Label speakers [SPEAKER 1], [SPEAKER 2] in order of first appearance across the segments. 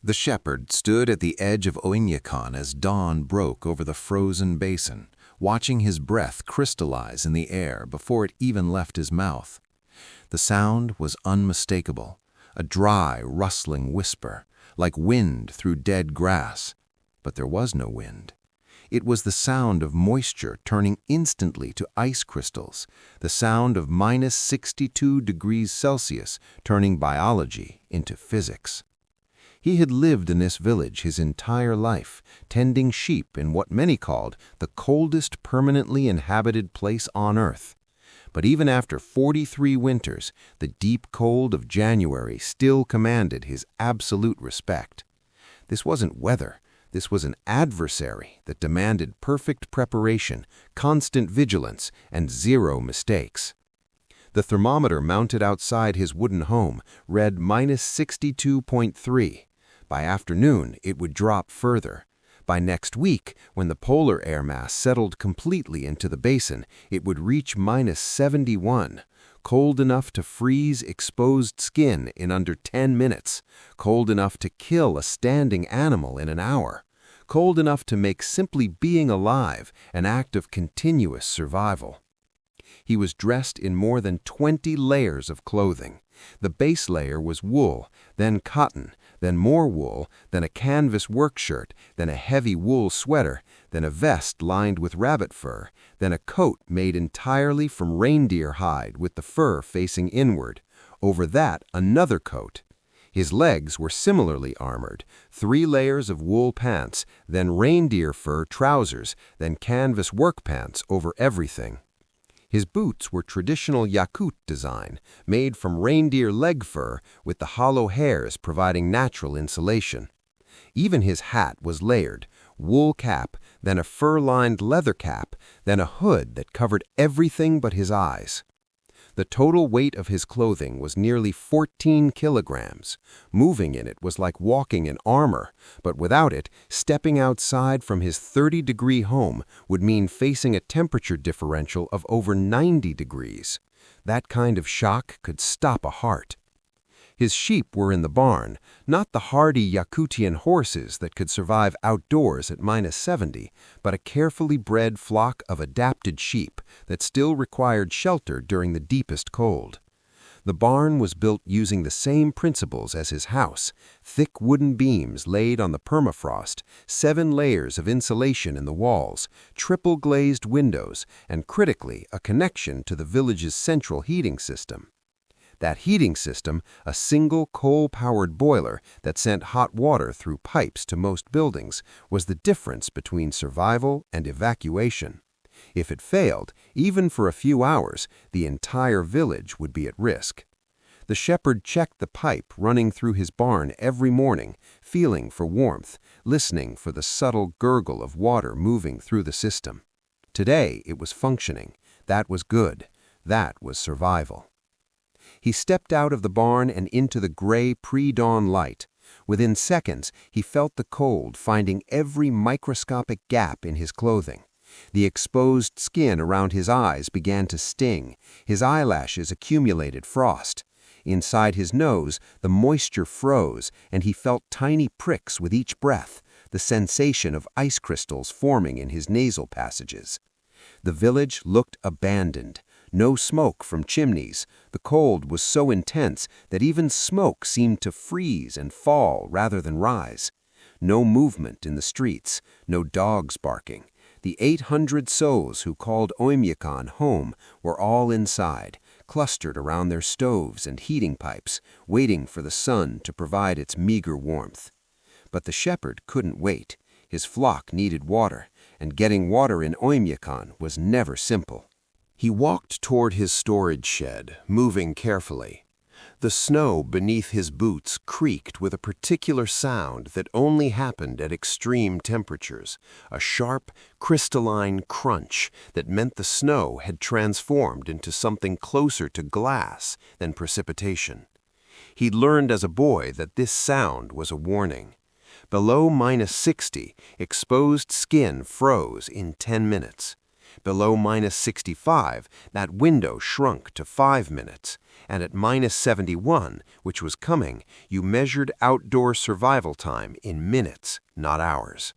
[SPEAKER 1] The shepherd stood at the edge of Oymyakon as dawn broke over the frozen basin, watching his breath crystallize in the air before it even left his mouth. The sound was unmistakable, a dry, rustling whisper, like wind through dead grass. But there was no wind. It was the sound of moisture turning instantly to ice crystals, the sound of -62 degrees Celsius turning biology into physics. He had lived in this village his entire life, tending sheep in what many called the coldest permanently inhabited place on Earth. But even after 43 winters, the deep cold of January still commanded his absolute respect. This wasn't weather. This was an adversary that demanded perfect preparation, constant vigilance, and zero mistakes. The thermometer mounted outside his wooden home read -62.3. By afternoon, it would drop further. By next week, when the polar air mass settled completely into the basin, it would reach -71, cold enough to freeze exposed skin in under 10 minutes, cold enough to kill a standing animal in an hour, cold enough to make simply being alive an act of continuous survival. He was dressed in more than 20 layers of clothing. The base layer was wool, then cotton, then more wool, then a canvas work shirt, then a heavy wool sweater, then a vest lined with rabbit fur, then a coat made entirely from reindeer hide with the fur facing inward. Over that, another coat. His legs were similarly armored, 3 layers of wool pants, then reindeer fur trousers, then canvas work pants over everything. His boots were traditional Yakut design, made from reindeer leg fur with the hollow hairs providing natural insulation. Even his hat was layered, wool cap, then a fur-lined leather cap, then a hood that covered everything but his eyes. The total weight of his clothing was nearly 14 kilograms. Moving in it was like walking in armor, but without it, stepping outside from his 30-degree home would mean facing a temperature differential of over 90 degrees. That kind of shock could stop a heart. His sheep were in the barn, not the hardy Yakutian horses that could survive outdoors at -70, but a carefully bred flock of adapted sheep that still required shelter during the deepest cold. The barn was built using the same principles as his house: thick wooden beams laid on the permafrost, 7 layers of insulation in the walls, triple-glazed windows, and critically, a connection to the village's central heating system. That heating system, a single coal-powered boiler that sent hot water through pipes to most buildings, was the difference between survival and evacuation. If it failed, even for a few hours, the entire village would be at risk. The shepherd checked the pipe running through his barn every morning, feeling for warmth, listening for the subtle gurgle of water moving through the system. Today it was functioning. That was good. That was survival. He stepped out of the barn and into the gray pre-dawn light. Within seconds, he felt the cold finding every microscopic gap in his clothing. The exposed skin around his eyes began to sting. His eyelashes accumulated frost. Inside his nose, the moisture froze, and he felt tiny pricks with each breath, the sensation of ice crystals forming in his nasal passages. The village looked abandoned. No smoke from chimneys. The cold was so intense that even smoke seemed to freeze and fall rather than rise. No movement in the streets, no dogs barking. The 800 souls who called Oymyakon home were all inside, clustered around their stoves and heating pipes, waiting for the sun to provide its meager warmth. But the shepherd couldn't wait. His flock needed water, and getting water in Oymyakon was never simple. He walked toward his storage shed, moving carefully. The snow beneath his boots creaked with a particular sound that only happened at extreme temperatures, a sharp, crystalline crunch that meant the snow had transformed into something closer to glass than precipitation. He'd learned as a boy that this sound was a warning. Below -60, exposed skin froze in 10 minutes. Below -65, that window shrunk to 5 minutes, and at -71, which was coming, you measured outdoor survival time in minutes, not hours.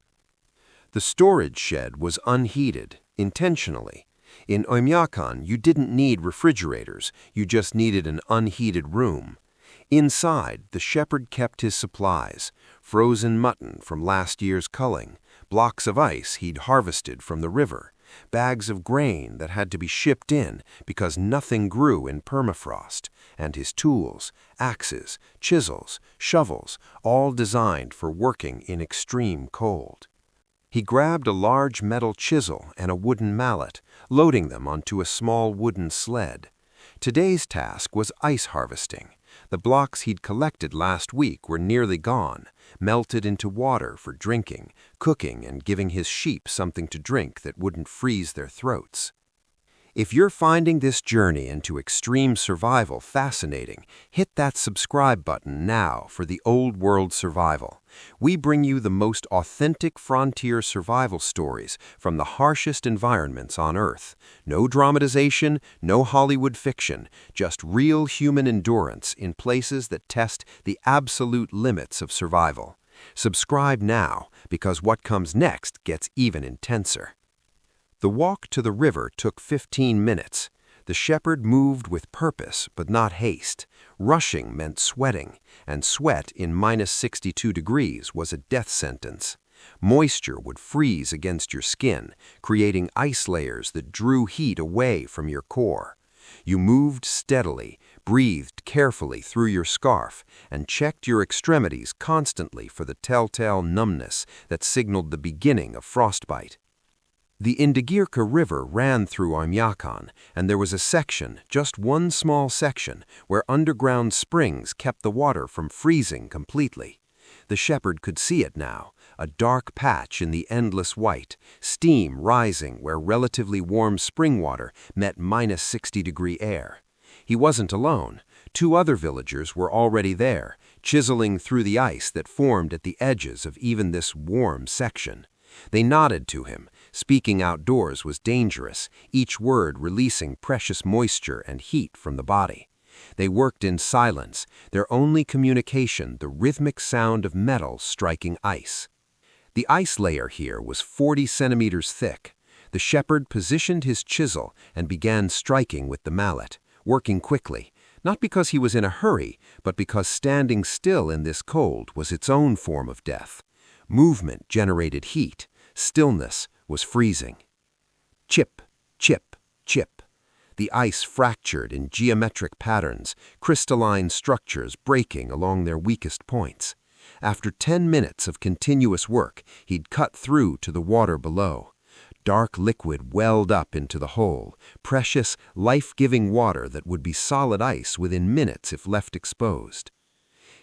[SPEAKER 1] The storage shed was unheated, intentionally. In Oymyakon, you didn't need refrigerators, you just needed an unheated room. Inside, the shepherd kept his supplies: frozen mutton from last year's culling, blocks of ice he'd harvested from the river, bags of grain that had to be shipped in because nothing grew in permafrost, and his tools, axes, chisels, shovels, all designed for working in extreme cold. He grabbed a large metal chisel and a wooden mallet, loading them onto a small wooden sled. Today's task was ice harvesting. The blocks he'd collected last week were nearly gone, melted into water for drinking, cooking, and giving his sheep something to drink that wouldn't freeze their throats. If you're finding this journey into extreme survival fascinating, hit that subscribe button now for the Old World Survival. We bring you the most authentic frontier survival stories from the harshest environments on Earth. No dramatization, no Hollywood fiction, just real human endurance in places that test the absolute limits of survival. Subscribe now, because what comes next gets even intenser. The walk to the river took 15 minutes. The shepherd moved with purpose, but not haste. Rushing meant sweating, and sweat in -62 degrees was a death sentence. Moisture would freeze against your skin, creating ice layers that drew heat away from your core. You moved steadily, breathed carefully through your scarf, and checked your extremities constantly for the telltale numbness that signaled the beginning of frostbite. The Inhabited River ran through Oymyakon, and there was a section, just one small section, where underground springs kept the water from freezing completely. The shepherd could see it now, a dark patch in the endless white, steam rising where relatively warm spring water met -60-degree air. He wasn't alone. 2 other villagers were already there, chiseling through the ice that formed at the edges of even this warm section. They nodded to him. Speaking outdoors was dangerous, each word releasing precious moisture and heat from the body. They worked in silence, their only communication the rhythmic sound of metal striking ice. The ice layer here was 40 centimeters thick. The shepherd positioned his chisel and began striking with the mallet, working quickly, not because he was in a hurry, but because standing still in this cold was its own form of death. Movement generated heat. Stillness was freezing. Chip, chip, chip. The ice fractured in geometric patterns, crystalline structures breaking along their weakest points. After 10 minutes of continuous work, he'd cut through to the water below. Dark liquid welled up into the hole, precious, life-giving water that would be solid ice within minutes if left exposed.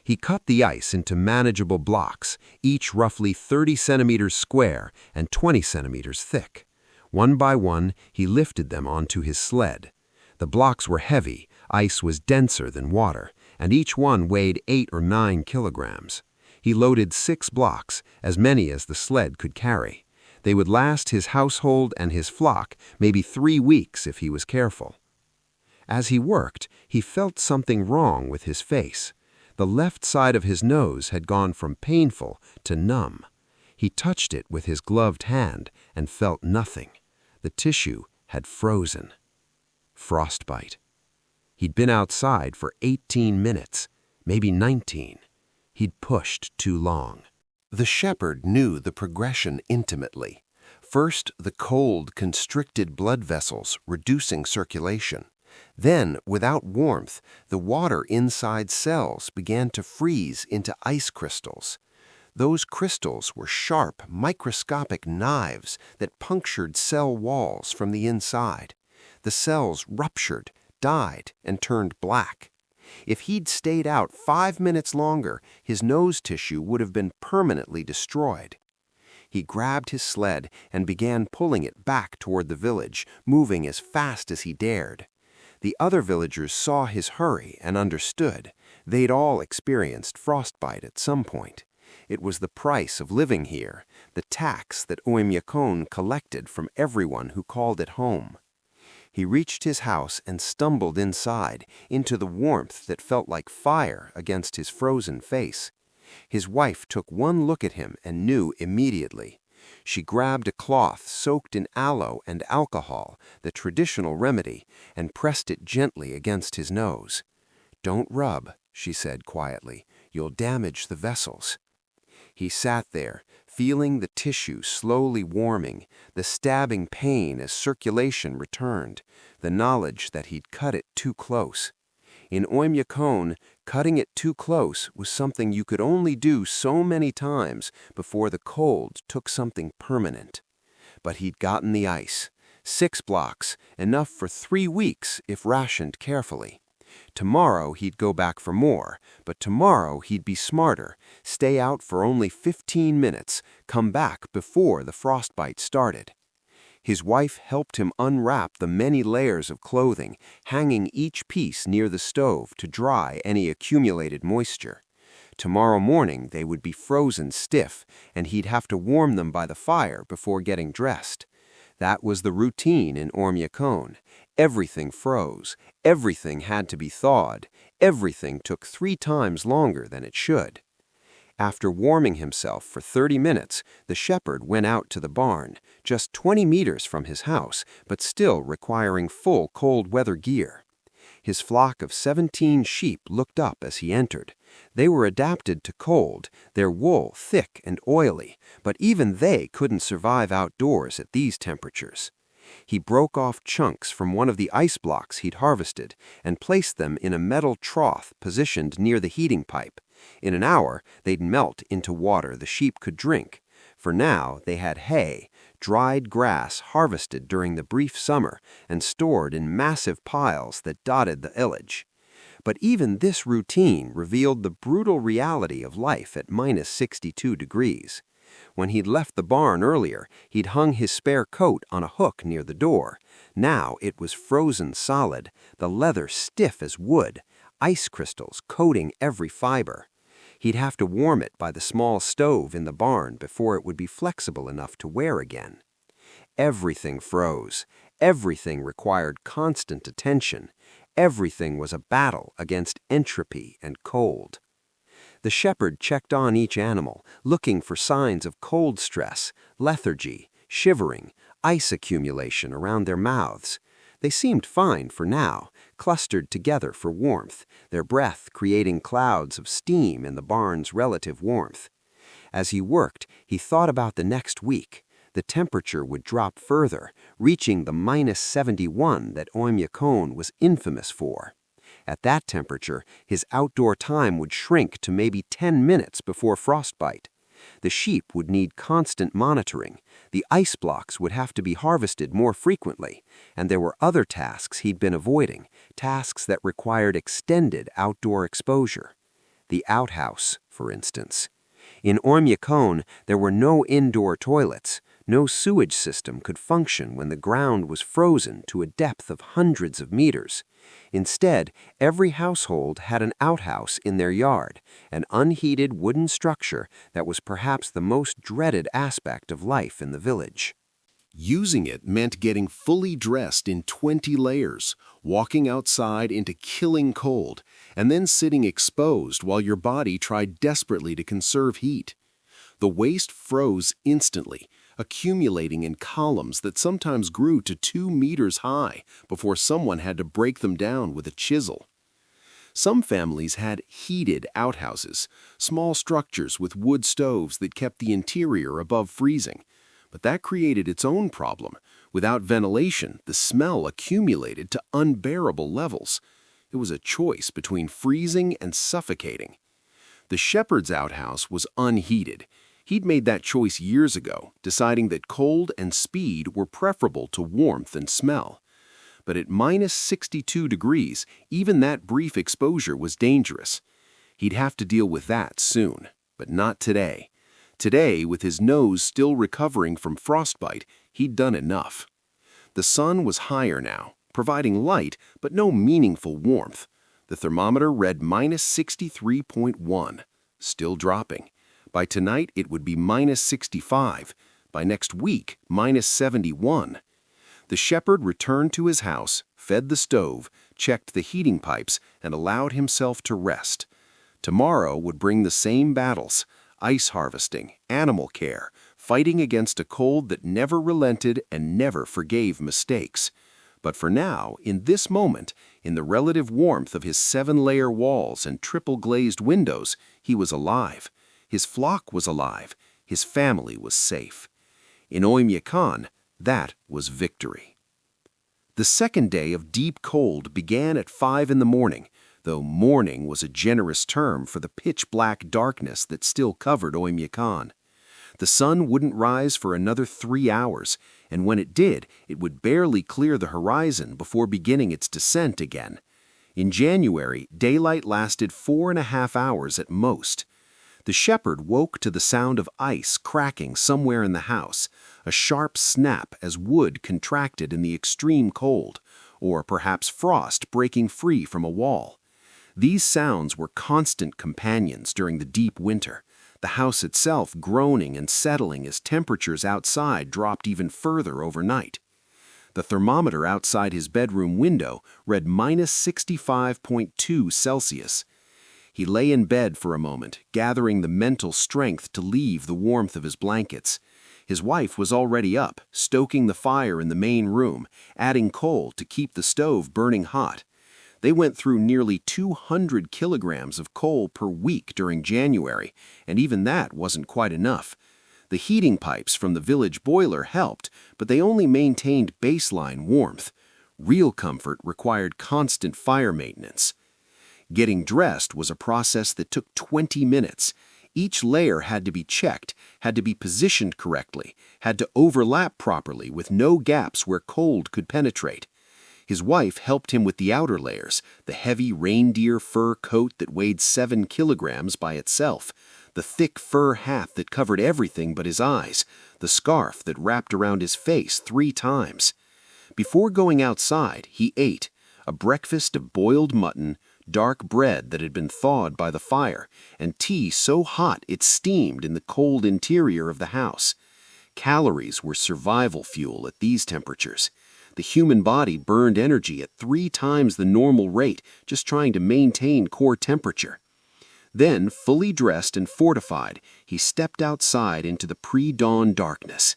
[SPEAKER 1] He cut the ice into manageable blocks, each roughly 30 centimeters square and 20 centimeters thick. One by one, he lifted them onto his sled. The blocks were heavy, ice was denser than water, and each one weighed 8 or 9 kilograms. He loaded 6 blocks, as many as the sled could carry. They would last his household and his flock maybe 3 weeks if he was careful. As he worked, he felt something wrong with his face. The left side of his nose had gone from painful to numb. He touched it with his gloved hand and felt nothing. The tissue had frozen. Frostbite. He'd been outside for 18 minutes, maybe 19. He'd pushed too long. The shepherd knew the progression intimately. First, the cold constricted blood vessels, reducing circulation. Then, without warmth, the water inside cells began to freeze into ice crystals. Those crystals were sharp, microscopic knives that punctured cell walls from the inside. The cells ruptured, died, and turned black. If he'd stayed out 5 minutes longer, his nose tissue would have been permanently destroyed. He grabbed his sled and began pulling it back toward the village, moving as fast as he dared. The other villagers saw his hurry and understood. They'd all experienced frostbite at some point. It was the price of living here, the tax that Oymyakon collected from everyone who called it home. He reached his house and stumbled inside, into the warmth that felt like fire against his frozen face. His wife took one look at him and knew immediately. She grabbed a cloth soaked in aloe and alcohol, the traditional remedy, and pressed it gently against his nose. "Don't rub," she said quietly. "You'll damage the vessels." He sat there, feeling the tissue slowly warming, the stabbing pain as circulation returned, the knowledge that he'd cut it too close. In Oymyakon, cutting it too close was something you could only do so many times before the cold took something permanent. But he'd gotten the ice. 6 blocks, enough for 3 weeks if rationed carefully. Tomorrow he'd go back for more, but tomorrow he'd be smarter, stay out for only 15 minutes, come back before the frostbite started. His wife helped him unwrap the many layers of clothing, hanging each piece near the stove to dry any accumulated moisture. Tomorrow morning they would be frozen stiff, and he'd have to warm them by the fire before getting dressed. That was the routine in Oymyakon. Everything froze, everything had to be thawed, everything took 3 times longer than it should. After warming himself for 30 minutes, the shepherd went out to the barn, just 20 meters from his house, but still requiring full cold weather gear. His flock of 17 sheep looked up as he entered. They were adapted to cold, their wool thick and oily, but even they couldn't survive outdoors at these temperatures. He broke off chunks from one of the ice blocks he'd harvested and placed them in a metal trough positioned near the heating pipe. In an hour, they'd melt into water the sheep could drink. For now, they had hay, dried grass harvested during the brief summer and stored in massive piles that dotted the village. But even this routine revealed the brutal reality of life at minus 62 degrees. When he'd left the barn earlier, he'd hung his spare coat on a hook near the door. Now it was frozen solid, the leather stiff as wood, ice crystals coating every fiber. He'd have to warm it by the small stove in the barn before it would be flexible enough to wear again. Everything froze. Everything required constant attention. Everything was a battle against entropy and cold. The shepherd checked on each animal, looking for signs of cold stress, lethargy, shivering, ice accumulation around their mouths. They seemed fine for now, clustered together for warmth, their breath creating clouds of steam in the barn's relative warmth. As he worked, he thought about the next week. The temperature would drop further, reaching the minus 71 that Oymyakon was infamous for. At that temperature, his outdoor time would shrink to maybe 10 minutes before frostbite. The sheep would need constant monitoring, the ice blocks would have to be harvested more frequently, and there were other tasks he'd been avoiding, tasks that required extended outdoor exposure. The outhouse, for instance. In Oymyakon, there were no indoor toilets. No sewage system could function when the ground was frozen to a depth of hundreds of meters. Instead, every household had an outhouse in their yard, an unheated wooden structure that was perhaps the most dreaded aspect of life in the village.
[SPEAKER 2] Using it meant getting fully dressed in 20 layers, walking outside into killing cold, and then sitting exposed while your body tried desperately to conserve heat. The waste froze instantly, accumulating in columns that sometimes grew to 2 meters high before someone had to break them down with a chisel. Some families had heated outhouses, small structures with wood stoves that kept the interior above freezing. But that created its own problem. Without ventilation, the smell accumulated to unbearable levels. It was a choice between freezing and suffocating. The shepherd's outhouse was unheated. He'd made that choice years ago, deciding that cold and speed were preferable to warmth and smell. But at minus 62 degrees, even that brief exposure was dangerous. He'd have to deal with that soon, but not today. Today, with his nose still recovering from frostbite, he'd done enough. The sun was higher now, providing light but no meaningful warmth. The thermometer read minus 63.1, still dropping. By tonight, it would be -65. By next week, -71. The shepherd returned to his house, fed the stove, checked the heating pipes, and allowed himself to rest. Tomorrow would bring the same battles: ice harvesting, animal care, fighting against a cold that never relented and never forgave mistakes. But for now, in this moment, in the relative warmth of his 7-layer walls and triple-glazed windows, he was alive. His flock was alive. His family was safe. In Oymyakon, that was victory. The second day of deep cold began at 5 in the morning, though morning was a generous term for the pitch-black darkness that still covered Oymyakon. The sun wouldn't rise for another 3 hours, and when it did, it would barely clear the horizon before beginning its descent again. In January, daylight lasted 4.5 hours at most. The shepherd woke to the sound of ice cracking somewhere in the house, a sharp snap as wood contracted in the extreme cold, or perhaps frost breaking free from a wall. These sounds were constant companions during the deep winter, the house itself groaning and settling as temperatures outside dropped even further overnight. The thermometer outside his bedroom window read -65.2 Celsius. He lay in bed for a moment, gathering the mental strength to leave the warmth of his blankets. His wife was already up, stoking the fire in the main room, adding coal to keep the stove burning hot. They went through nearly 200 kilograms of coal per week during January, and even that wasn't quite enough. The heating pipes from the village boiler helped, but they only maintained baseline warmth. Real comfort required constant fire maintenance. Getting dressed was a process that took 20 minutes. Each layer had to be checked, had to be positioned correctly, had to overlap properly with no gaps where cold could penetrate. His wife helped him with the outer layers, the heavy reindeer fur coat that weighed 7 kilograms by itself, the thick fur hat that covered everything but his eyes, the scarf that wrapped around his face 3 times. Before going outside, he ate a breakfast of boiled mutton, dark bread that had been thawed by the fire, and tea so hot it steamed in the cold interior of the house. Calories were survival fuel at these temperatures. The human body burned energy at 3 times the normal rate just trying to maintain core temperature. Then, fully dressed and fortified, he stepped outside into the pre-dawn darkness.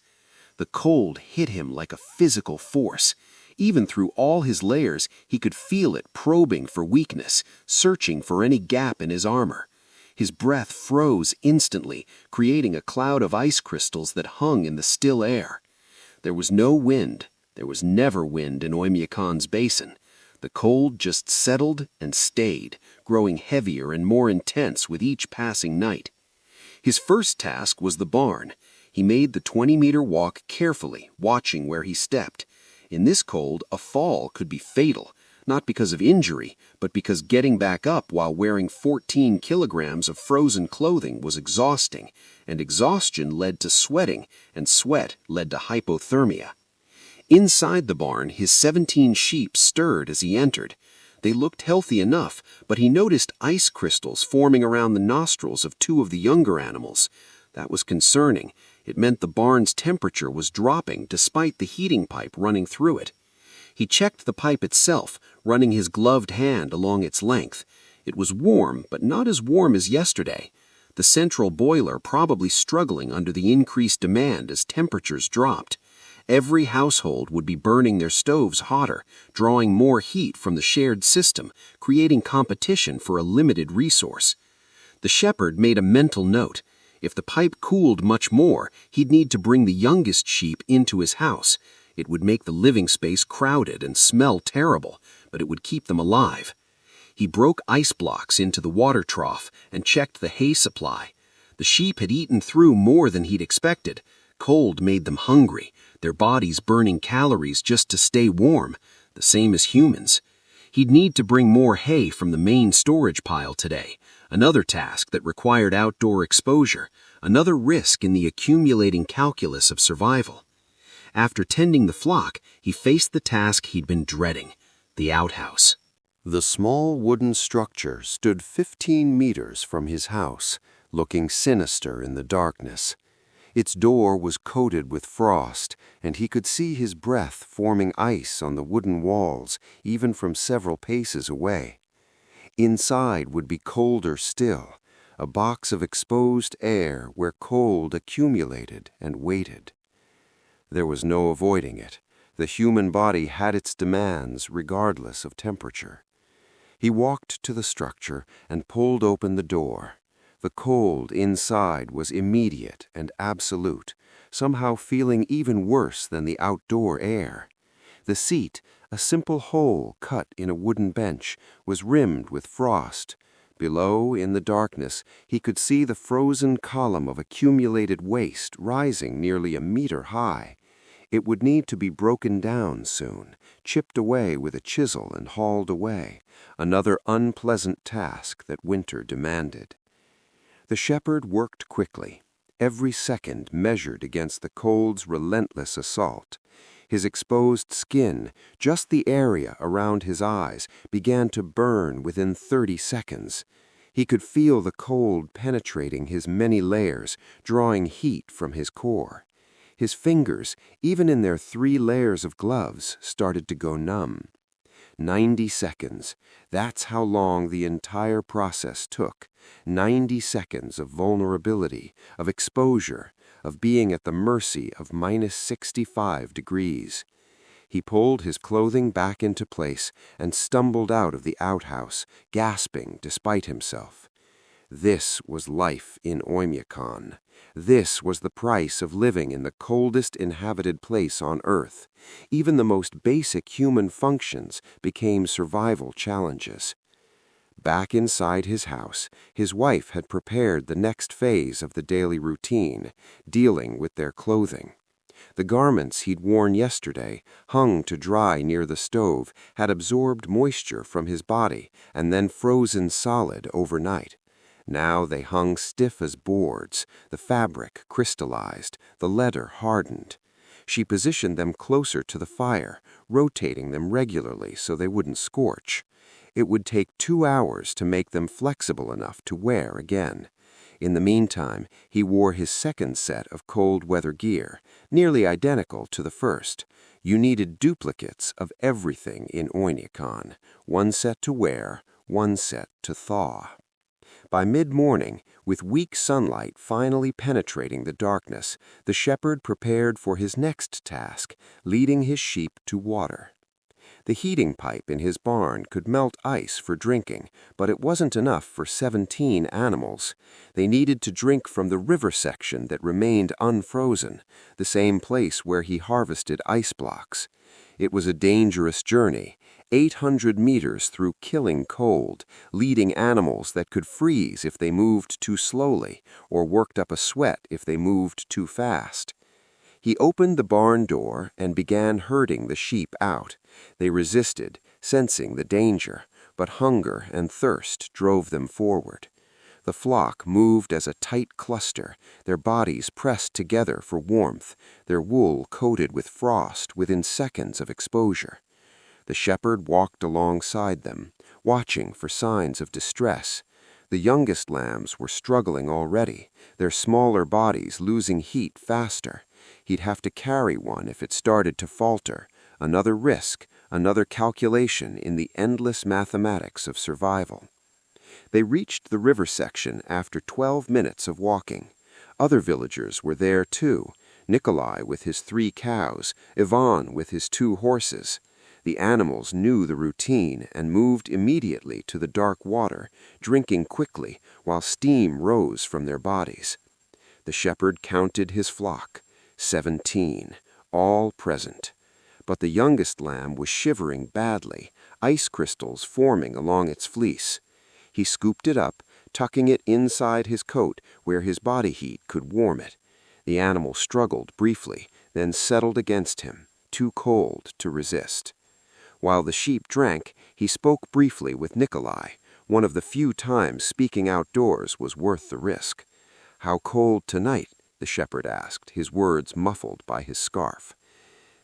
[SPEAKER 2] The cold hit him like a physical force. Even through all his layers, he could feel it probing for weakness, searching for any gap in his armor. His breath froze instantly, creating a cloud of ice crystals that hung in the still air. There was no wind. There was never wind in Oymyakon's basin. The cold just settled and stayed, growing heavier and more intense with each passing night. His first task was the barn. He made the 20-meter walk carefully, watching where he stepped. In this cold, a fall could be fatal, not because of injury, but because getting back up while wearing 14 kilograms of frozen clothing was exhausting, and exhaustion led to sweating, and sweat led to hypothermia. Inside the barn, his 17 sheep stirred as he entered. They looked healthy enough, but he noticed ice crystals forming around the nostrils of 2 of the younger animals. That was concerning. It meant the barn's temperature was dropping despite the heating pipe running through it. He checked the pipe itself, running his gloved hand along its length. It was warm, but not as warm as yesterday. The central boiler probably struggling under the increased demand as temperatures dropped. Every household would be burning their stoves hotter, drawing more heat from the shared system, creating competition for a limited resource. The shepherd made a mental note. If the pipe cooled much more, he'd need to bring the youngest sheep into his house. It would make the living space crowded and smell terrible, but it would keep them alive. He broke ice blocks into the water trough and checked the hay supply. The sheep had eaten through more than he'd expected. Cold made them hungry, their bodies burning calories just to stay warm, the same as humans. He'd need to bring more hay from the main storage pile today, another task that required outdoor exposure, another risk in the accumulating calculus of survival. After tending the flock, he faced the task he'd been dreading, the outhouse.
[SPEAKER 1] The small wooden structure stood 15 meters from his house, looking sinister in the darkness. Its door was coated with frost, and he could see his breath forming ice on the wooden walls, even from several paces away. Inside would be colder still, a box of exposed air where cold accumulated and waited. There was no avoiding it. The human body had its demands regardless of temperature. He walked to the structure and pulled open the door. The cold inside was immediate and absolute, somehow feeling even worse than the outdoor air. The seat, a simple hole cut in a wooden bench, was rimmed with frost. Below, in the darkness, he could see the frozen column of accumulated waste rising nearly a meter high. It would need to be broken down soon, chipped away with a chisel and hauled away, another unpleasant task that winter demanded. The shepherd worked quickly, every second measured against the cold's relentless assault. His exposed skin, just the area around his eyes, began to burn within 30 seconds. He could feel the cold penetrating his many layers, drawing heat from his core. His fingers, even in their 3 layers of gloves, started to go numb. 90 seconds. That's how long the entire process took. 90 seconds of vulnerability, of exposure, of being at the mercy of minus 65 degrees. He pulled his clothing back into place and stumbled out of the outhouse, gasping despite himself. This was life in Oymyakon. This was the price of living in the coldest inhabited place on Earth. Even the most basic human functions became survival challenges. Back inside his house, his wife had prepared the next phase of the daily routine, dealing with their clothing. The garments he'd worn yesterday, hung to dry near the stove, had absorbed moisture from his body and then frozen solid overnight. Now they hung stiff as boards, the fabric crystallized, the leather hardened. She positioned them closer to the fire, rotating them regularly so they wouldn't scorch. It would take 2 hours to make them flexible enough to wear again. In the meantime, he wore his second set of cold weather gear, nearly identical to the first. You needed duplicates of everything in Oymyakon, 1 set to wear, 1 set to thaw. By mid-morning, with weak sunlight finally penetrating the darkness, the shepherd prepared for his next task, leading his sheep to water. The heating pipe in his barn could melt ice for drinking, but it wasn't enough for 17 animals. They needed to drink from the river section that remained unfrozen, the same place where he harvested ice blocks. It was a dangerous journey, 800 meters through killing cold, leading animals that could freeze if they moved too slowly or worked up a sweat if they moved too fast. He opened the barn door and began herding the sheep out. They resisted, sensing the danger, but hunger and thirst drove them forward. The flock moved as a tight cluster, their bodies pressed together for warmth, their wool coated with frost within seconds of exposure. The shepherd walked alongside them, watching for signs of distress. The youngest lambs were struggling already, their smaller bodies losing heat faster. He'd have to carry one if it started to falter, another risk, another calculation in the endless mathematics of survival. They reached the river section after 12 minutes of walking. Other villagers were there too, Nikolai with his 3 cows, Ivan with his 2 horses. The animals knew the routine and moved immediately to the dark water, drinking quickly while steam rose from their bodies. The shepherd counted his flock, 17, all present. But the youngest lamb was shivering badly, ice crystals forming along its fleece. He scooped it up, tucking it inside his coat where his body heat could warm it. The animal struggled briefly, then settled against him, too cold to resist. While the sheep drank, he spoke briefly with Nikolai. One of the few times speaking outdoors was worth the risk. "How cold tonight?" the shepherd asked, his words muffled by his scarf.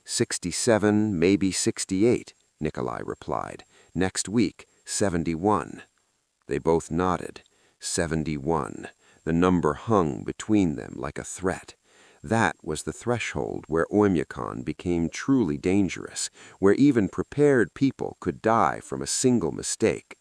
[SPEAKER 1] 67, maybe 68, Nikolai replied. Next week, 71. They both nodded. 71. The number hung between them like a threat. That was the threshold where Oymyakon became truly dangerous, where even prepared people could die from a single mistake.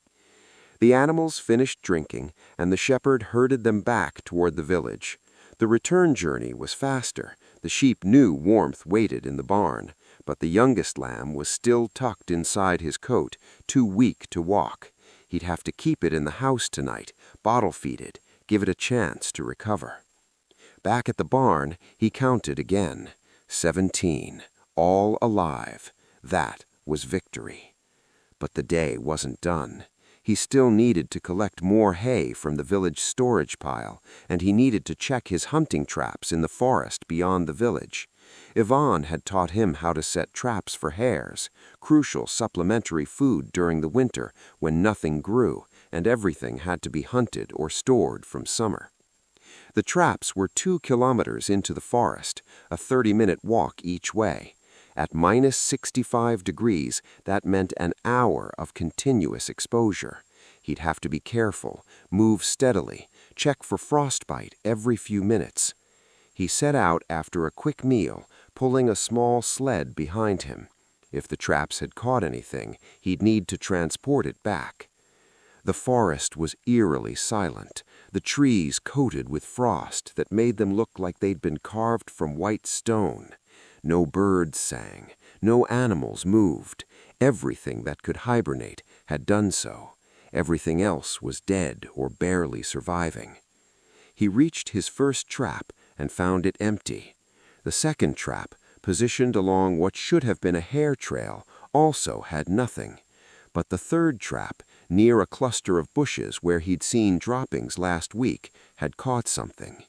[SPEAKER 1] The animals finished drinking, and the shepherd herded them back toward the village. The return journey was faster. The sheep knew warmth waited in the barn, but the youngest lamb was still tucked inside his coat, too weak to walk. He'd have to keep it in the house tonight, bottle-feed it, give it a chance to recover. Back at the barn, he counted again. 17, all alive. That was victory. But the day wasn't done. He still needed to collect more hay from the village storage pile, and he needed to check his hunting traps in the forest beyond the village. Yvonne had taught him how to set traps for hares, crucial supplementary food during the winter when nothing grew and everything had to be hunted or stored from summer. The traps were 2 kilometers into the forest, a 30-minute walk each way. At minus 65 degrees, that meant an hour of continuous exposure. He'd have to be careful, move steadily, check for frostbite every few minutes. He set out after a quick meal, pulling a small sled behind him. If the traps had caught anything, he'd need to transport it back. The forest was eerily silent, the trees coated with frost that made them look like they'd been carved from white stone. No birds sang, no animals moved. Everything that could hibernate had done so. Everything else was dead or barely surviving. He reached his first trap and found it empty. The second trap, positioned along what should have been a hare trail, also had nothing. But the third trap, near a cluster of bushes where he'd seen droppings last week, had caught something.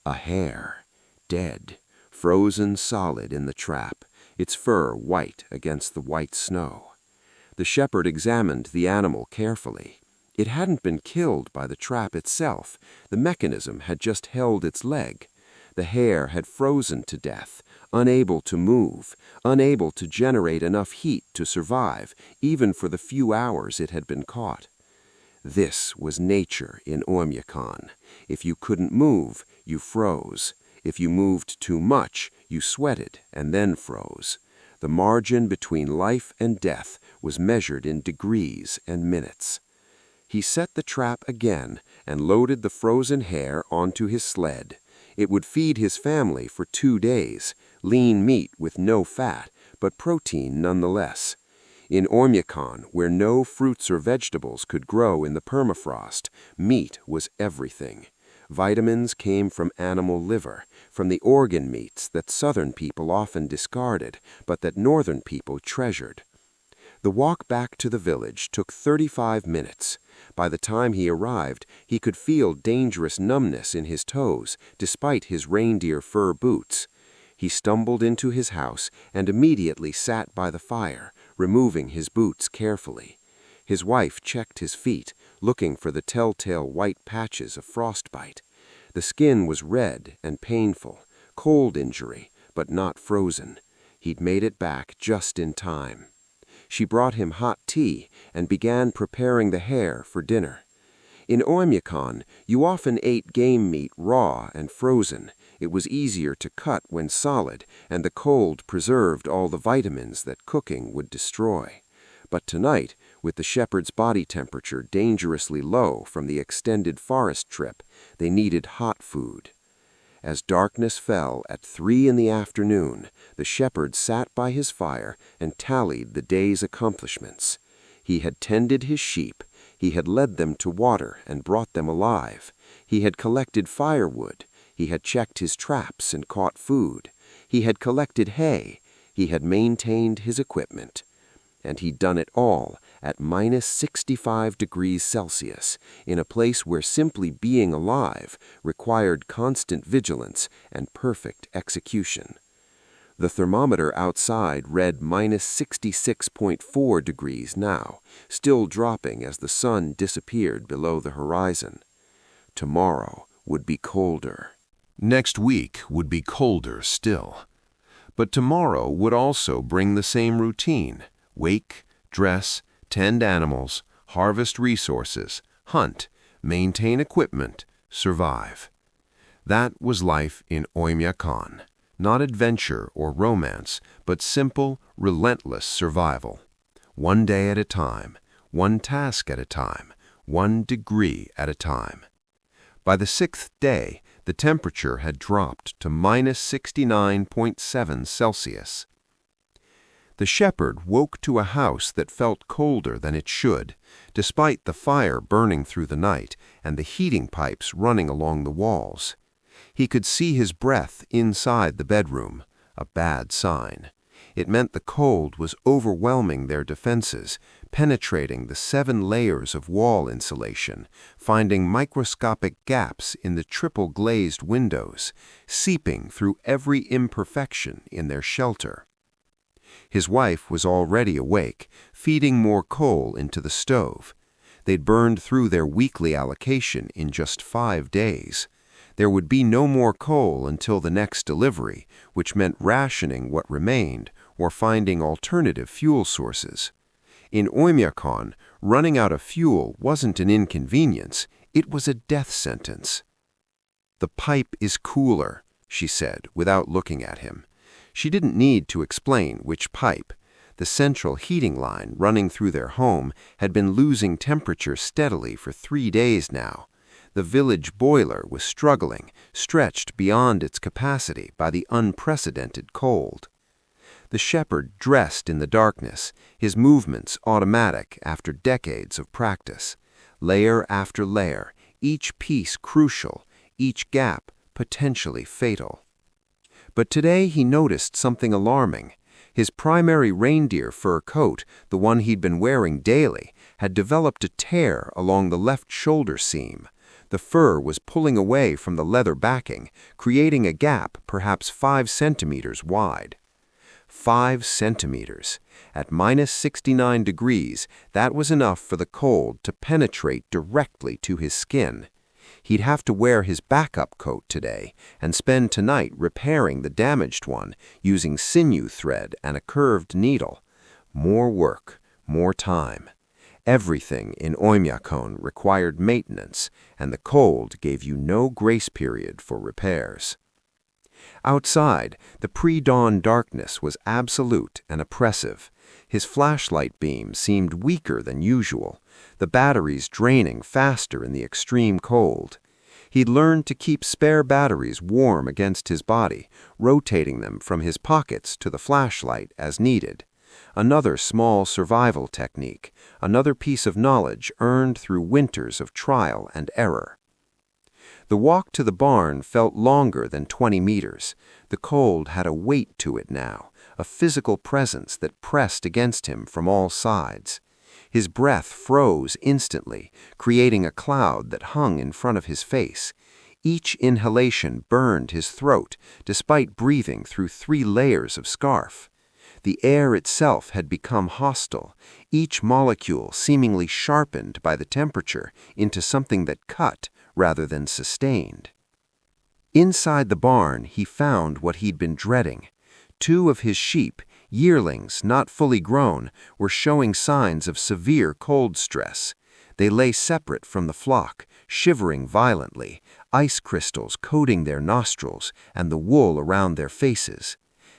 [SPEAKER 1] A hare, dead, frozen solid in the trap, its fur white against the white snow. The shepherd examined the animal carefully. It hadn't been killed by the trap itself. The mechanism had just held its leg. The hare had frozen to death, unable to move, unable to generate enough heat to survive, even for the few hours it had been caught. This was nature in Oymyakon. If you couldn't move, you froze. If you moved too much, you sweated and then froze. The margin between life and death was measured in degrees and minutes. He set the trap again and loaded the frozen hare onto his sled. It would feed his family for 2 days, lean meat with no fat, but protein nonetheless. In Oymyakon, where no fruits or vegetables could grow in the permafrost, meat was everything. Vitamins came from animal liver, from the organ meats that southern people often discarded, but that northern people treasured. The walk back to the village took 35 minutes. By the time he arrived, he could feel dangerous numbness in his toes, despite his reindeer fur boots. He stumbled into his house and immediately sat by the fire, removing his boots carefully. His wife checked his feet, looking for the telltale white patches of frostbite. The skin was red and painful, cold injury, but not frozen. He'd made it back just in time. She brought him hot tea and began preparing the hare for dinner. In Oymyakon, you often ate game meat raw and frozen. It was easier to cut when solid, and the cold preserved all the vitamins that cooking would destroy. But tonight, with the shepherd's body temperature dangerously low from the extended forest trip, they needed hot food. As darkness fell at 3 in the afternoon, the shepherd sat by his fire and tallied the day's accomplishments. He had tended his sheep, he had led them to water and brought them alive, he had collected firewood, he had checked his traps and caught food, he had collected hay, he had maintained his equipment. And he'd done it all at minus 65 degrees Celsius, in a place where simply being alive required constant vigilance and perfect execution. The thermometer outside read minus 66.4 degrees now, still dropping as the sun disappeared below the horizon. Tomorrow would be colder.
[SPEAKER 2] Next week would be colder still. But tomorrow would also bring the same routine. Wake, dress, tend animals, harvest resources, hunt, maintain equipment,
[SPEAKER 1] survive. That was life in Oymyakon. Not adventure or romance, but simple, relentless survival. One day at a time, one task at a time, one degree at a time. By the 6th day, the temperature had dropped to -69.7 Celsius. The shepherd woke to a house that felt colder than it should, despite the fire burning through the night and the heating pipes running along the walls. He could see his breath inside the bedroom, a bad sign. It meant the cold was overwhelming their defenses, penetrating the 7 layers of wall insulation, finding microscopic gaps in the triple-glazed windows, seeping through every imperfection in their shelter. His wife was already awake, feeding more coal into the stove. They'd burned through their weekly allocation in just 5 days. There would be no more coal until the next delivery, which meant rationing what remained or finding alternative fuel sources. In Oymyakon, running out of fuel wasn't an inconvenience, it was a death sentence. "The pipe is cooler," she said, without looking at him. She didn't need to explain which pipe. The central heating line running through their home had been losing temperature steadily for 3 days now. The village boiler was struggling, stretched beyond its capacity by the unprecedented cold. The shepherd dressed in the darkness, his movements automatic after decades of practice. Layer after layer, each piece crucial, each gap potentially fatal. But today he noticed something alarming. His primary reindeer fur coat, the one he'd been wearing daily, had developed a tear along the left shoulder seam. The fur was pulling away from the leather backing, creating a gap perhaps 5 centimeters wide. 5 centimeters. At -69 degrees, that was enough for the cold to penetrate directly to his skin. He'd have to wear his backup coat today and spend tonight repairing the damaged one using sinew thread and a curved needle. More work, more time. Everything in Oymyakon required maintenance, and the cold gave you no grace period for repairs. Outside, the pre-dawn darkness was absolute and oppressive. His flashlight beam seemed weaker than usual, the batteries draining faster in the extreme cold. He'd learned to keep spare batteries warm against his body, rotating them from his pockets to the flashlight as needed. Another small survival technique, another piece of knowledge earned through winters of trial and error. The walk to the barn felt longer than 20 meters. The cold had a weight to it now, a physical presence that pressed against him from all sides. His breath froze instantly, creating a cloud that hung in front of his face. Each inhalation burned his throat, despite breathing through 3 layers of scarf. The air itself had become hostile, each molecule seemingly sharpened by the temperature into something that cut rather than sustained. Inside the barn, he found what he'd been dreading. 2 of his sheep, yearlings not fully grown, were showing signs of severe cold stress. They lay separate from the flock, shivering violently, ice crystals coating their nostrils and the wool around their faces.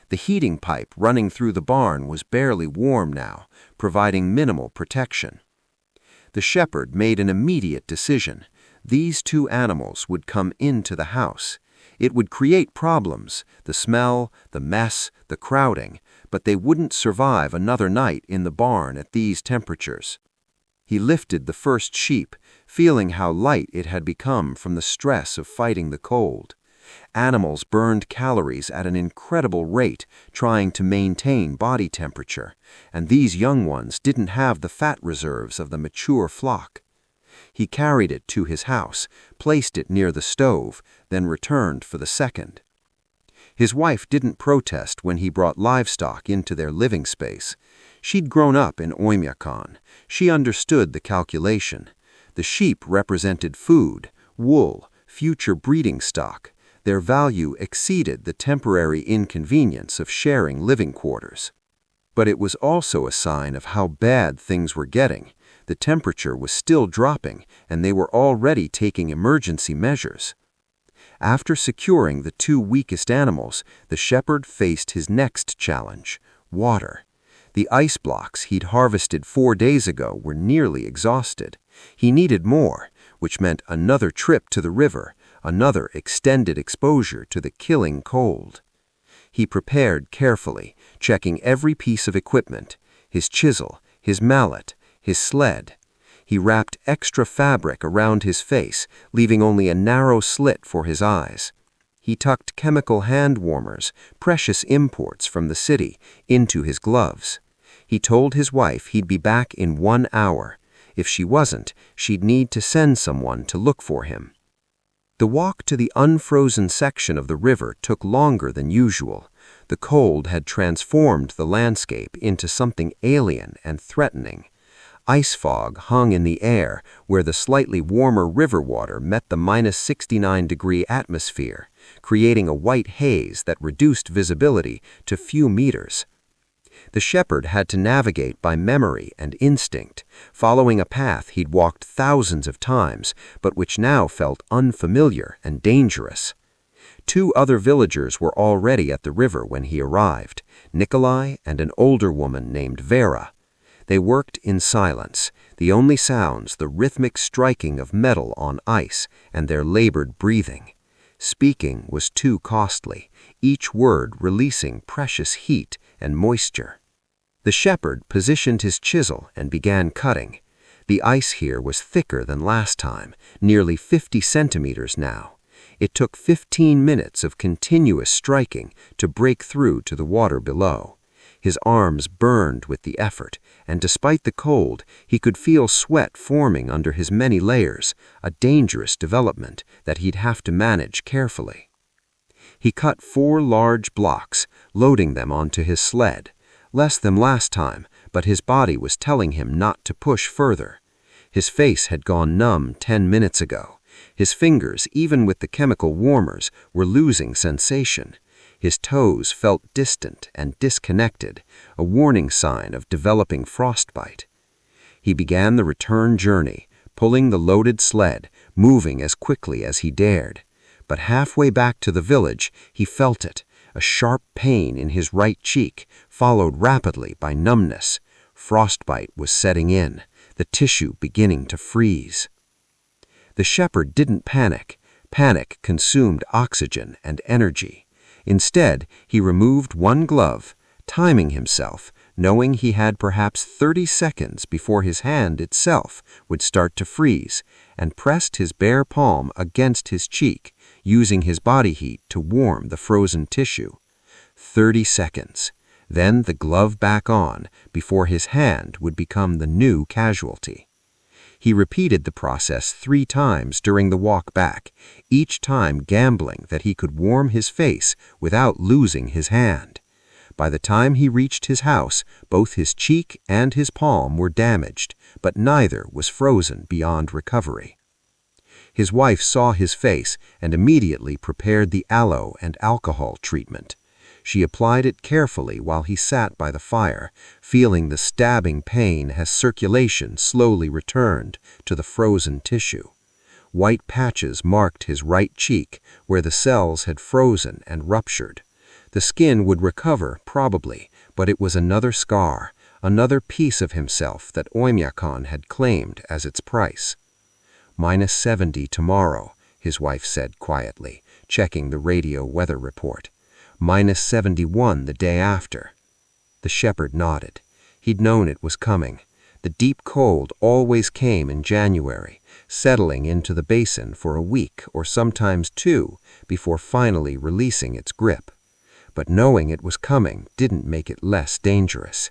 [SPEAKER 1] The heating pipe running through the barn was barely warm now, providing minimal protection. The shepherd made an immediate decision. These 2 animals would come into the house. It would create problems, the smell, the mess, the crowding, but they wouldn't survive another night in the barn at these temperatures. He lifted the first sheep, feeling how light it had become from the stress of fighting the cold. Animals burned calories at an incredible rate, trying to maintain body temperature, and these young ones didn't have the fat reserves of the mature flock. He carried it to his house, placed it near the stove, then returned for the second. His wife didn't protest when he brought livestock into their living space. She'd grown up in Oymyakon. She understood the calculation. The sheep represented food, wool, future breeding stock. Their value exceeded the temporary inconvenience of sharing living quarters. But it was also a sign of how bad things were getting. The temperature was still dropping, and they were already taking emergency measures. After securing the 2 weakest animals, the shepherd faced his next challenge: water. The ice blocks he'd harvested 4 days ago were nearly exhausted. He needed more, which meant another trip to the river, another extended exposure to the killing cold. He prepared carefully, checking every piece of equipment: his chisel, his mallet, his sled. He wrapped extra fabric around his face, leaving only a narrow slit for his eyes. He tucked chemical hand warmers, precious imports from the city, into his gloves. He told his wife he'd be back in 1 hour. If she wasn't, she'd need to send someone to look for him. The walk to the unfrozen section of the river took longer than usual. The cold had transformed the landscape into something alien and threatening. Ice fog hung in the air where the slightly warmer river water met the -69-degree atmosphere, creating a white haze that reduced visibility to few meters. The shepherd had to navigate by memory and instinct, following a path he'd walked thousands of times, but which now felt unfamiliar and dangerous. 2 other villagers were already at the river when he arrived: Nikolai and an older woman named Vera. They worked in silence, the only sounds the rhythmic striking of metal on ice and their labored breathing. Speaking was too costly, each word releasing precious heat and moisture. The shepherd positioned his chisel and began cutting. The ice here was thicker than last time, nearly 50 centimeters now. It took 15 minutes of continuous striking to break through to the water below. His arms burned with the effort, and despite the cold, he could feel sweat forming under his many layers, a dangerous development that he'd have to manage carefully. He cut 4 large blocks, loading them onto his sled. Less than last time, but his body was telling him not to push further. His face had gone numb 10 minutes ago. His fingers, even with the chemical warmers, were losing sensation. His toes felt distant and disconnected, a warning sign of developing frostbite. He began the return journey, pulling the loaded sled, moving as quickly as he dared. But halfway back to the village, he felt it, a sharp pain in his right cheek, followed rapidly by numbness. Frostbite was setting in, the tissue beginning to freeze. The shepherd didn't panic. Panic consumed oxygen and energy. Instead, he removed 1 glove, timing himself, knowing he had perhaps 30 seconds before his hand itself would start to freeze, and pressed his bare palm against his cheek, using his body heat to warm the frozen tissue. 30 seconds. Then the glove back on, before his hand would become the new casualty. He repeated the process 3 times during the walk back, each time gambling that he could warm his face without losing his hand. By the time he reached his house, both his cheek and his palm were damaged, but neither was frozen beyond recovery. His wife saw his face and immediately prepared the aloe and alcohol treatment. She applied it carefully while he sat by the fire, feeling the stabbing pain as circulation slowly returned to the frozen tissue. White patches marked his right cheek, where the cells had frozen and ruptured. The skin would recover, probably, but it was another scar, another piece of himself that Oymyakon had claimed as its price. -70 tomorrow, his wife said quietly, checking the radio weather report. -71 the day after. The shepherd nodded. He'd known it was coming. The deep cold always came in January, settling into the basin for a week or sometimes 2 before finally releasing its grip. But knowing it was coming didn't make it less dangerous.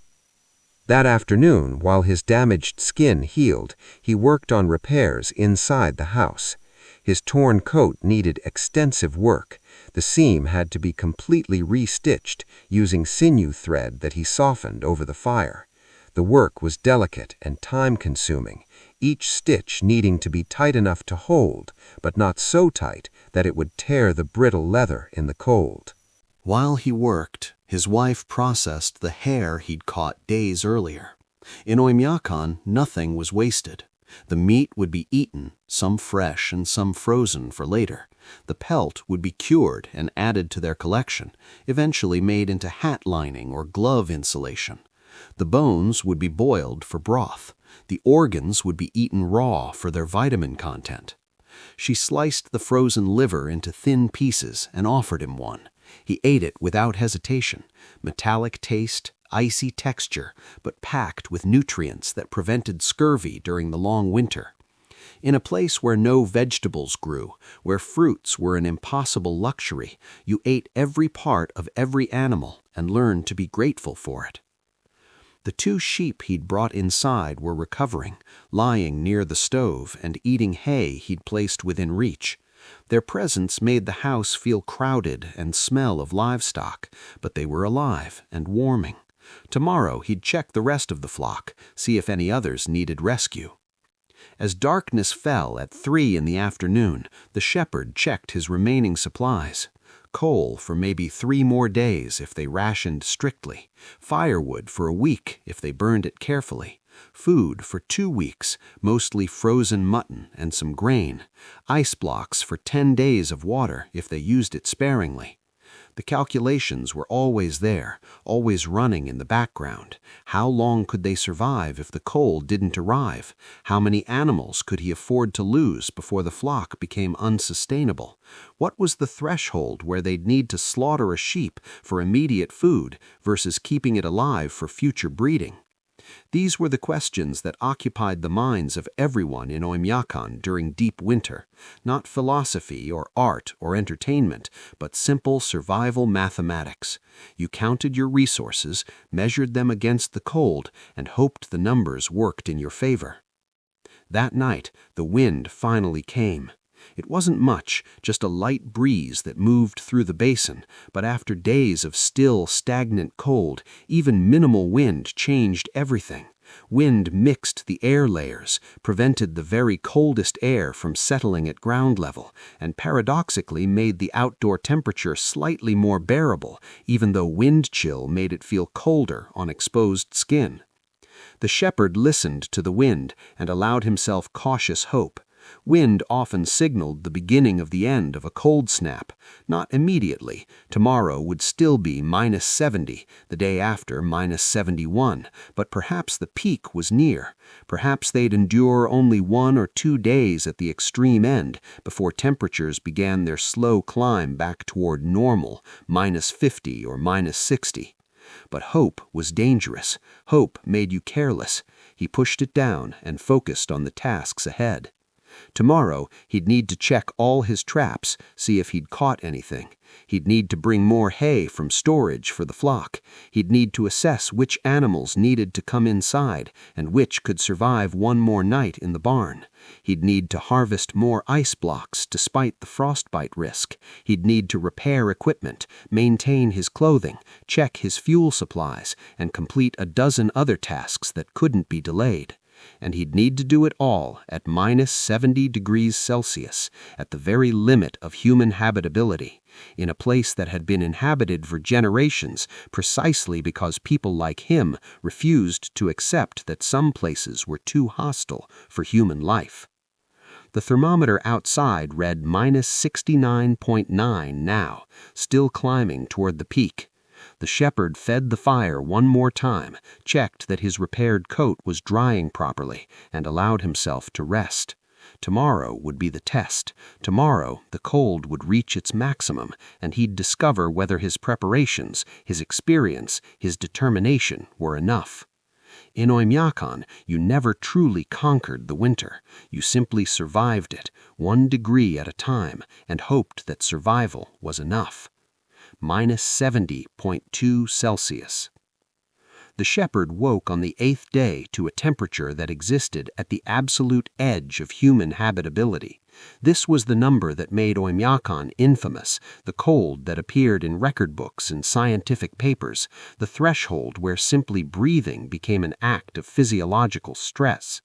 [SPEAKER 1] That afternoon, while his damaged skin healed, he worked on repairs inside the house. His torn coat needed extensive work. The seam had to be completely restitched using sinew thread that he softened over the fire. The work was delicate and time-consuming, each stitch needing to be tight enough to hold, but not so tight that it would tear the brittle leather in the cold.
[SPEAKER 2] While he worked,
[SPEAKER 3] His wife processed the hare he'd caught days earlier. In Oymyakon, nothing was wasted. The meat would be eaten, some fresh and some frozen for later. The pelt would be cured and added to their collection, eventually made into hat lining or glove insulation. The bones would be boiled for broth. The organs would be eaten raw for their vitamin content. She sliced the frozen liver into thin pieces and offered him one. He ate it without hesitation. Metallic taste, icy texture, but packed with nutrients that prevented scurvy during the long winter. In a place where no vegetables grew, where fruits were an impossible luxury, you ate every part of every animal and learned to be grateful for it. The 2 sheep he'd brought inside were recovering, lying near the stove and eating hay he'd placed within reach. Their presence made the house feel crowded and smell of livestock, but they were alive and warming. Tomorrow he'd check the rest of the flock, see if any others needed rescue. As darkness fell at 3 in the afternoon, the shepherd checked his remaining supplies. Coal for maybe 3 more days if they rationed strictly, firewood for a week if they burned it carefully, food for 2 weeks, mostly frozen mutton and some grain, ice blocks for 10 days of water if they used it sparingly. The calculations were always there, always running in the background. How long could they survive if the coal didn't arrive? How many animals could he afford to lose before the flock became unsustainable? What was the threshold where they'd need to slaughter a sheep for immediate food versus keeping it alive for future breeding? These were the questions that occupied the minds of everyone in Oymyakon during deep winter, not philosophy or art or entertainment, but simple survival mathematics. You counted your resources, measured them against the cold, and hoped the numbers worked in your favor. That night, the wind finally came. It wasn't much, just a light breeze that moved through the basin, but after days of still, stagnant cold, even minimal wind changed everything. Wind mixed the air layers, prevented the very coldest air from settling at ground level, and paradoxically made the outdoor temperature slightly more bearable, even though wind chill made it feel colder on exposed skin. The shepherd listened to the wind and allowed himself cautious hope. Wind often signaled the beginning of the end of a cold snap. Not immediately. Tomorrow would still be -70, the day after -71, but perhaps the peak was near. Perhaps they'd endure only 1 or 2 days at the extreme end before temperatures began their slow climb back toward normal, -50 or -60. But hope was dangerous. Hope made you careless. He pushed it down and focused on the tasks ahead. Tomorrow, he'd need to check all his traps, see if he'd caught anything. He'd need to bring more hay from storage for the flock. He'd need to assess which animals needed to come inside and which could survive 1 more night in the barn. He'd need to harvest more ice blocks despite the frostbite risk. He'd need to repair equipment, maintain his clothing, check his fuel supplies, and complete a dozen other tasks that couldn't be delayed. And he'd need to do it all at -70 degrees Celsius, at the very limit of human habitability, in a place that had been inhabited for generations precisely because people like him refused to accept that some places were too hostile for human life. The thermometer outside read -69.9 now, still climbing toward the peak. The shepherd fed the fire 1 more time, checked that his repaired coat was drying properly, and allowed himself to rest. Tomorrow would be the test. Tomorrow the cold would reach its maximum, and he'd discover whether his preparations, his experience, his determination were enough. In Oymyakon, you never truly conquered the winter. You simply survived it, 1 degree at a time, and hoped that survival was enough. -70.2 Celsius. The shepherd woke on the 8th day to a temperature that existed at the absolute edge of human habitability. This was the number that made Oymyakon infamous, the cold that appeared in record books and scientific papers, the threshold where simply breathing became an act of physiological stress.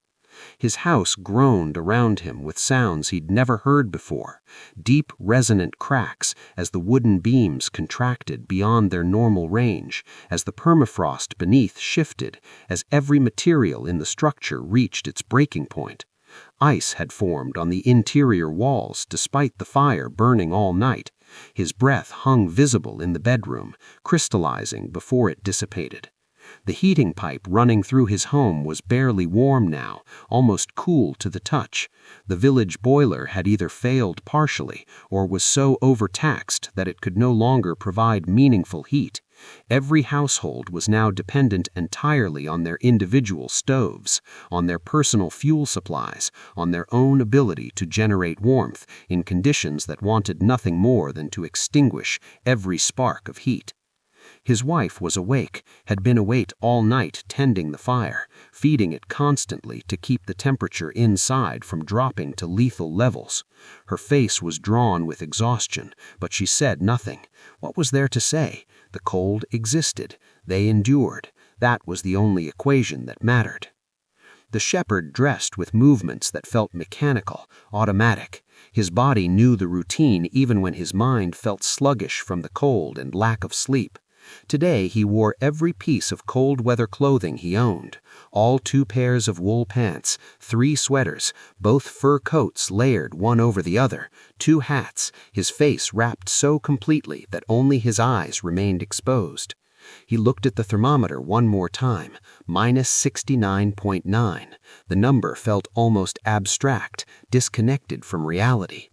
[SPEAKER 3] His house groaned around him with sounds he'd never heard before, deep resonant cracks as the wooden beams contracted beyond their normal range, as the permafrost beneath shifted, as every material in the structure reached its breaking point. Ice had formed on the interior walls despite the fire burning all night. His breath hung visible in the bedroom, crystallizing before it dissipated. The heating pipe running through his home was barely warm now, almost cool to the touch. The village boiler had either failed partially or was so overtaxed that it could no longer provide meaningful heat. Every household was now dependent entirely on their individual stoves, on their personal fuel supplies, on their own ability to generate warmth in conditions that wanted nothing more than to extinguish every spark of heat. His wife was awake, had been awake all night tending the fire, feeding it constantly to keep the temperature inside from dropping to lethal levels. Her face was drawn with exhaustion, but she said nothing. What was there to say? The cold existed. They endured. That was the only equation that mattered. The shepherd dressed with movements that felt mechanical, automatic. His body knew the routine even when his mind felt sluggish from the cold and lack of sleep. Today he wore every piece of cold-weather clothing he owned, all 2 pairs of wool pants, 3 sweaters, both fur coats layered one over the other, 2 hats, his face wrapped so completely that only his eyes remained exposed. He looked at the thermometer one more time, -69.9. The number felt almost abstract, disconnected from reality.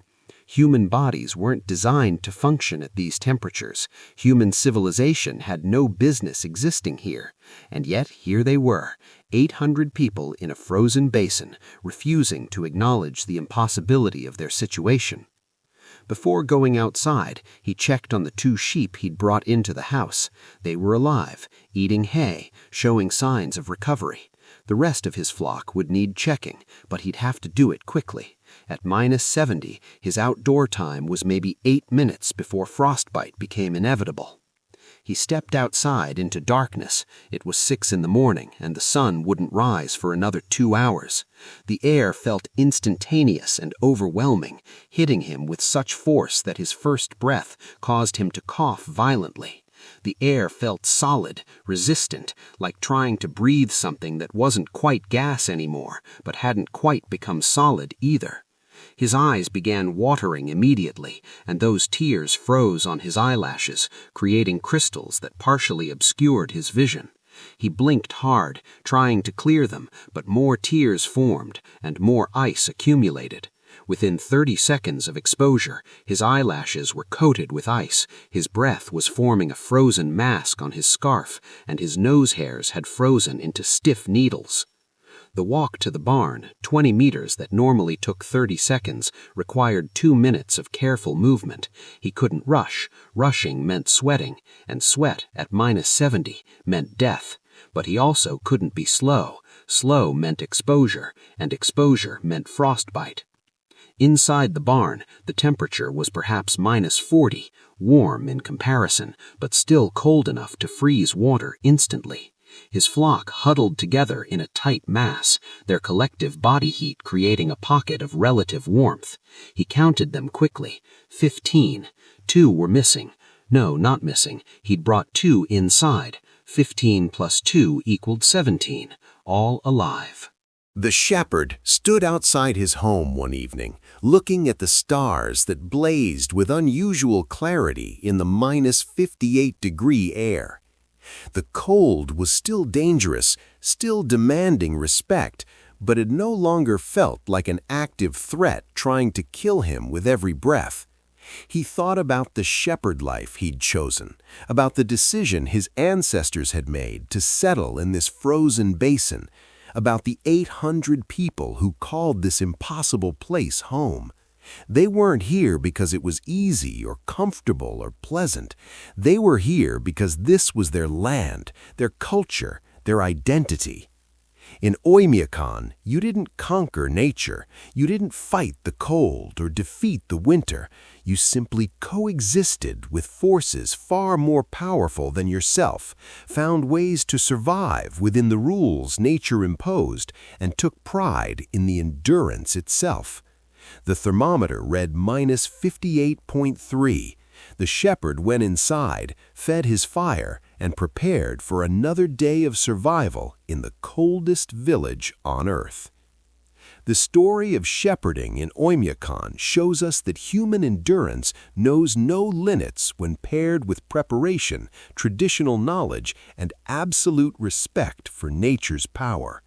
[SPEAKER 3] Human bodies weren't designed to function at these temperatures. Human civilization had no business existing here. And yet here they were, 800 people in a frozen basin, refusing to acknowledge the impossibility of their situation. Before going outside, he checked on the 2 sheep he'd brought into the house. They were alive, eating hay, showing signs of recovery. The rest of his flock would need checking, but he'd have to do it quickly. At -70, his outdoor time was maybe 8 minutes before frostbite became inevitable. He stepped outside into darkness. It was 6 in the morning, and the sun wouldn't rise for another 2 hours. The air felt instantaneous and overwhelming, hitting him with such force that his first breath caused him to cough violently. The air felt solid, resistant, like trying to breathe something that wasn't quite gas anymore, but hadn't quite become solid either. His eyes began watering immediately, and those tears froze on his eyelashes, creating crystals that partially obscured his vision. He blinked hard, trying to clear them, but more tears formed, and more ice accumulated. Within 30 seconds of exposure, his eyelashes were coated with ice, his breath was forming a frozen mask on his scarf, and his nose hairs had frozen into stiff needles. The walk to the barn, 20 meters that normally took 30 seconds, required 2 minutes of careful movement. He couldn't rush. Rushing meant sweating, and sweat at -70 meant death. But he also couldn't be slow. Slow meant exposure, and exposure meant frostbite. Inside the barn, the temperature was perhaps -40, warm in comparison, but still cold enough to freeze water instantly. His flock huddled together in a tight mass, their collective body heat creating a pocket of relative warmth. He counted them quickly. 15. 2 were missing. No, not missing. He'd brought 2 inside. 15 plus 2 equaled 17. All alive.
[SPEAKER 2] The shepherd stood outside his home one evening, looking at the stars that blazed with unusual clarity in the -58-degree air. The cold was still dangerous, still demanding respect, but it no longer felt like an active threat trying to kill him with every breath. He thought about the shepherd life he'd chosen, about the decision his ancestors had made to settle in this frozen basin, about the 800 people who called this impossible place home. They weren't here because it was easy or comfortable or pleasant. They were here because this was their land, their culture, their identity.
[SPEAKER 1] In Oymyakon, you didn't conquer nature, you didn't fight the cold or defeat the winter, you simply coexisted with forces far more powerful than yourself, found ways to survive within the rules nature imposed, and took pride in the endurance itself. The thermometer read -58.3. The shepherd went inside, fed his fire, and prepared for another day of survival in the coldest village on Earth. The story of shepherding in Oymyakon shows us that human endurance knows no limits when paired with preparation, traditional knowledge, and absolute respect for nature's power.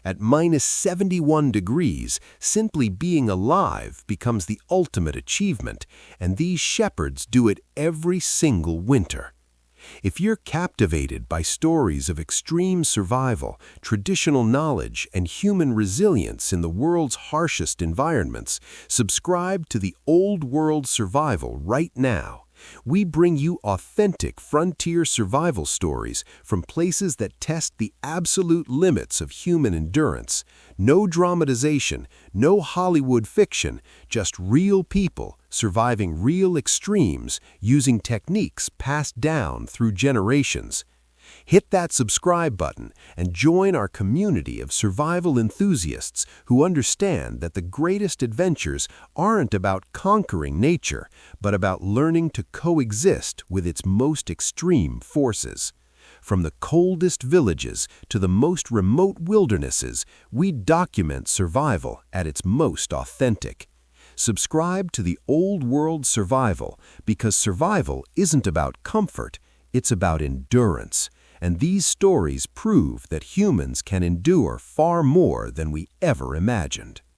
[SPEAKER 1] At -71 degrees, simply being alive becomes the ultimate achievement, and these shepherds do it every single winter. If you're captivated by stories of extreme survival, traditional knowledge, and human resilience in the world's harshest environments, subscribe to the Old World Survival right now. We bring you authentic frontier survival stories from places that test the absolute limits of human endurance. No dramatization, no Hollywood fiction, just real people surviving real extremes using techniques passed down through generations. Hit that subscribe button and join our community of survival enthusiasts who understand that the greatest adventures aren't about conquering nature, but about learning to coexist with its most extreme forces. From the coldest villages to the most remote wildernesses, we document survival at its most authentic. Subscribe to the Old World Survival because survival isn't about comfort, it's about endurance. And these stories prove that humans can endure far more than we ever imagined.